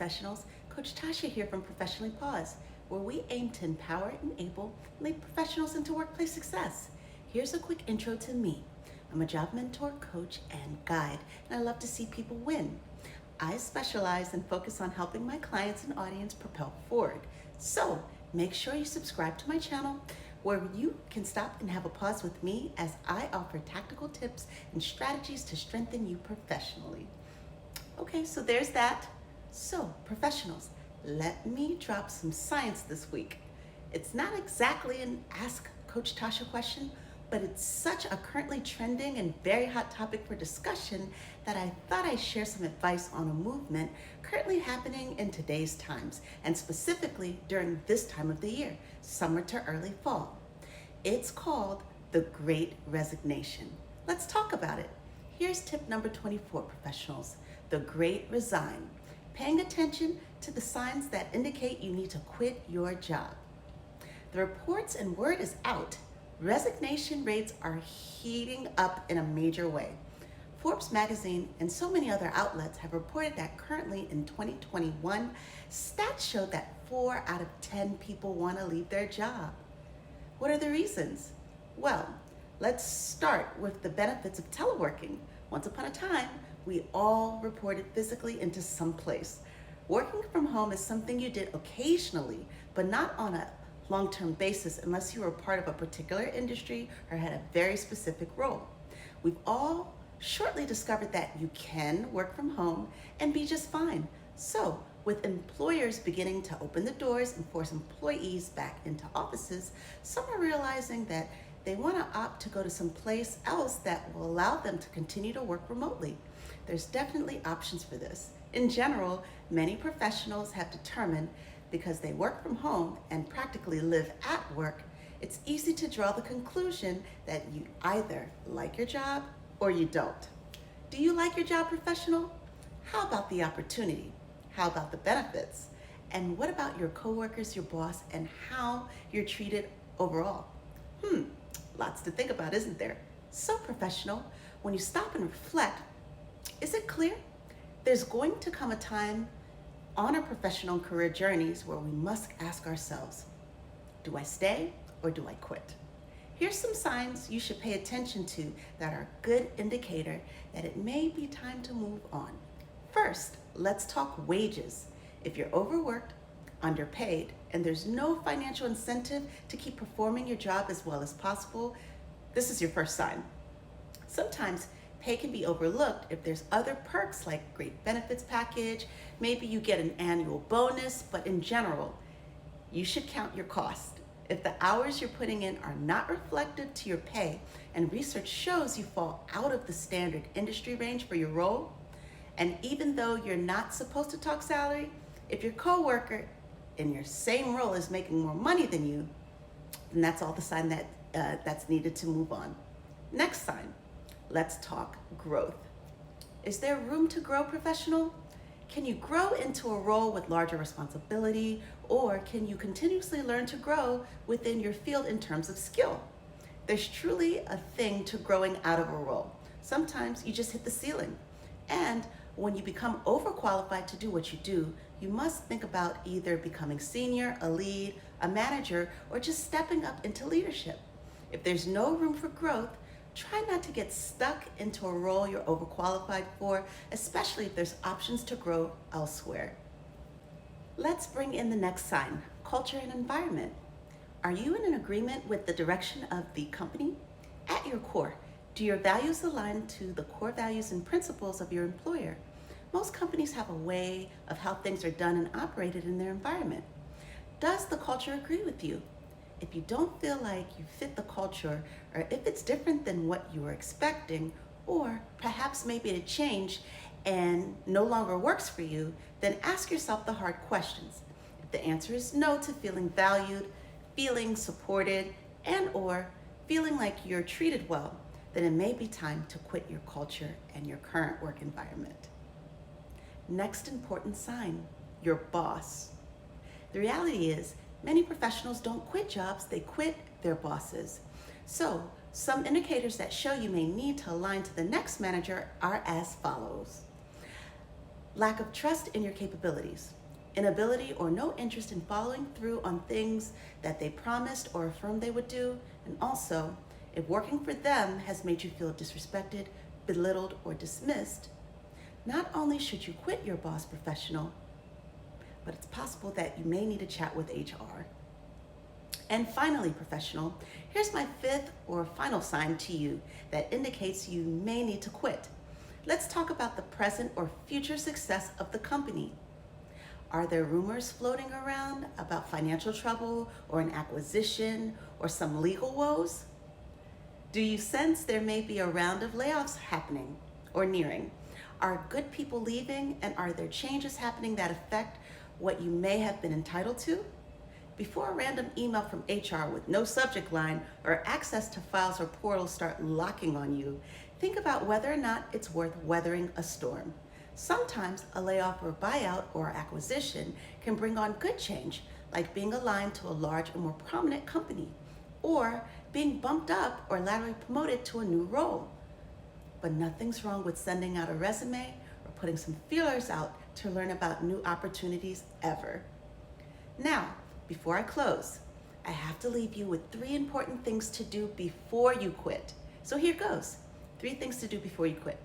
professionals. Coach Tasha here from Professionally Pause, where we aim to empower, enable, and lead professionals into workplace success. Here's a quick intro to me. I'm a job mentor, coach, and guide, and I love to see people win. I specialize and focus on helping my clients and audience propel forward. So make sure you subscribe to my channel where you can stop and have a pause with me as I offer tactical tips and strategies to strengthen you professionally. Okay, so there's that. So professionals, let me drop some science this week. It's not exactly an Ask Coach Tasha question, but it's such a currently trending and very hot topic for discussion that I thought I'd share some advice on a movement currently happening in today's times, and specifically during this time of the year, summer to early fall. It's called the Great Resignation. Let's talk about it. Here's tip number 24, professionals, the Great Resign. Paying attention to the signs that indicate you need to quit your job. The reports and word is out. Resignation rates are heating up in a major way. Forbes magazine and so many other outlets have reported that currently in 2021, stats show that 4 out of 10 people want to leave their job. What are the reasons? Well, let's start with the benefits of teleworking. Once upon a time, we all reported physically into some place. Working from home is something you did occasionally, but not on a long-term basis unless you were part of a particular industry or had a very specific role. We've all shortly discovered that you can work from home and be just fine. So, with employers beginning to open the doors and force employees back into offices, some are realizing that they want to opt to go to some place else that will allow them to continue to work remotely. There's definitely options for this. In general, many professionals have determined because they work from home and practically live at work, it's easy to draw the conclusion that you either like your job or you don't. Do you like your job, professional? How about the opportunity? How about the benefits? And what about your coworkers, your boss, and how you're treated overall? Lots to think about, isn't there? So professional, when you stop and reflect, is it clear? There's going to come a time on our professional career journeys where we must ask ourselves, do I stay or do I quit? Here's some signs you should pay attention to that are a good indicator that it may be time to move on. First, let's talk wages. If you're overworked, underpaid, and there's no financial incentive to keep performing your job as well as possible, this is your first sign. Sometimes pay can be overlooked if there's other perks like great benefits package, maybe you get an annual bonus, but in general, you should count your cost. If the hours you're putting in are not reflective to your pay, and research shows you fall out of the standard industry range for your role, and even though you're not supposed to talk salary, if your coworker in your same role is making more money than you, then that's all the sign that that's needed to move on. Next sign. Let's talk growth. Is there room to grow, professional? Can you grow into a role with larger responsibility, or can you continuously learn to grow within your field in terms of skill? There's truly a thing to growing out of a role. Sometimes you just hit the ceiling. And when you become overqualified to do what you do, you must think about either becoming senior, a lead, a manager, or just stepping up into leadership. If there's no room for growth, try not to get stuck into a role you're overqualified for, especially if there's options to grow elsewhere. Let's bring in the next sign, culture and environment. Are you in an agreement with the direction of the company? At your core, do your values align to the core values and principles of your employer? Most companies have a way of how things are done and operated in their environment. Does the culture agree with you? If you don't feel like you fit the culture, or if it's different than what you were expecting, or perhaps maybe it changed and no longer works for you, then ask yourself the hard questions. If the answer is no to feeling valued, feeling supported, and or feeling like you're treated well, then it may be time to quit your culture and your current work environment. Next important sign, your boss. The reality is, many professionals don't quit jobs, they quit their bosses. So, some indicators that show you may need to align to the next manager are as follows. Lack of trust in your capabilities. inability or no interest in following through on things that they promised or affirmed they would do, and also if working for them has made you feel disrespected, belittled, or dismissed, not only should you quit your boss, professional, but it's possible that you may need a chat with HR. And finally, professional, here's my fifth or final sign to you that indicates you may need to quit. Let's talk about the present or future success of the company. Are there rumors floating around about financial trouble or an acquisition or some legal woes? Do you sense there may be a round of layoffs happening or nearing? Are good people leaving, and are there changes happening that affect what you may have been entitled to? Before a random email from HR with no subject line or access to files or portals start locking on you, think about whether or not it's worth weathering a storm. Sometimes a layoff or buyout or acquisition can bring on good change, like being aligned to a large and more prominent company, or being bumped up or laterally promoted to a new role. But nothing's wrong with sending out a resume or putting some feelers out to learn about new opportunities ever. Now, before I close, I have to leave you with 3 important things to do before you quit. So here goes. 3 things to do before you quit.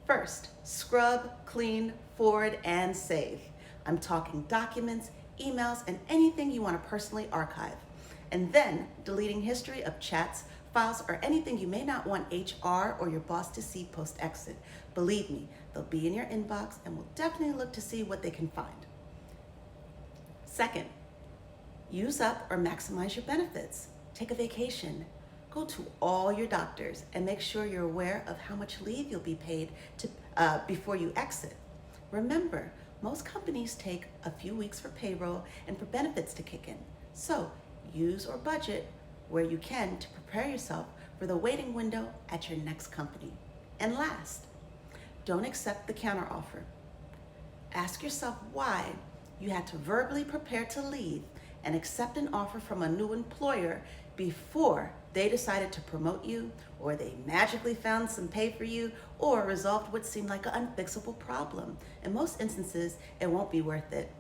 First, scrub, clean, forward, and save. I'm talking documents, emails, and anything you want to personally archive. And then deleting history of chats, files, or anything you may not want HR or your boss to see post-exit. Believe me, they'll be in your inbox and will definitely look to see what they can find. Second, use up or maximize your benefits. Take a vacation. Go to all your doctors and make sure you're aware of how much leave you'll be paid before you exit. Remember, most companies take a few weeks for payroll and for benefits to kick in. So use or budget where you can to prepare yourself for the waiting window at your next company. And last, don't accept the counteroffer. Ask yourself why you had to verbally prepare to leave and accept an offer from a new employer before they decided to promote you, or they magically found some pay for you, or resolved what seemed like an unfixable problem. In most instances, it won't be worth it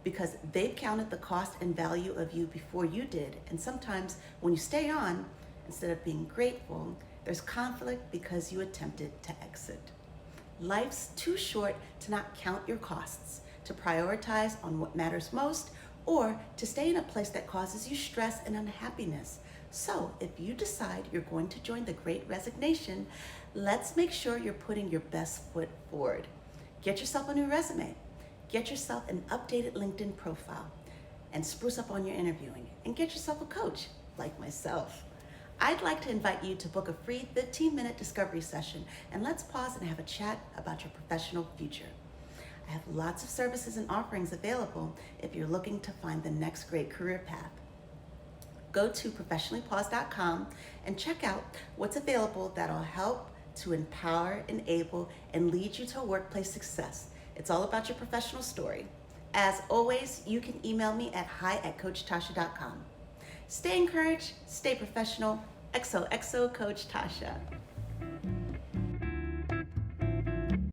because they've counted the cost and value of you before you did. And sometimes when you stay on, instead of being grateful, there's conflict because you attempted to exit. Life's too short to not count your costs, to prioritize on what matters most, or to stay in a place that causes you stress and unhappiness. So if you decide you're going to join the Great Resignation, let's make sure you're putting your best foot forward. Get yourself a new resume. Get yourself an updated LinkedIn profile and spruce up on your interviewing, and get yourself a coach like myself. I'd like to invite you to book a free 15-minute discovery session, and let's pause and have a chat about your professional future. I have lots of services and offerings available if you're looking to find the next great career path. Go to professionallypause.com and check out what's available that'll help to empower, enable, and lead you to workplace success. It's all about your professional story. As always, you can email me at hi@coachtasha.com. Stay encouraged, stay professional. XOXO Coach Tasha.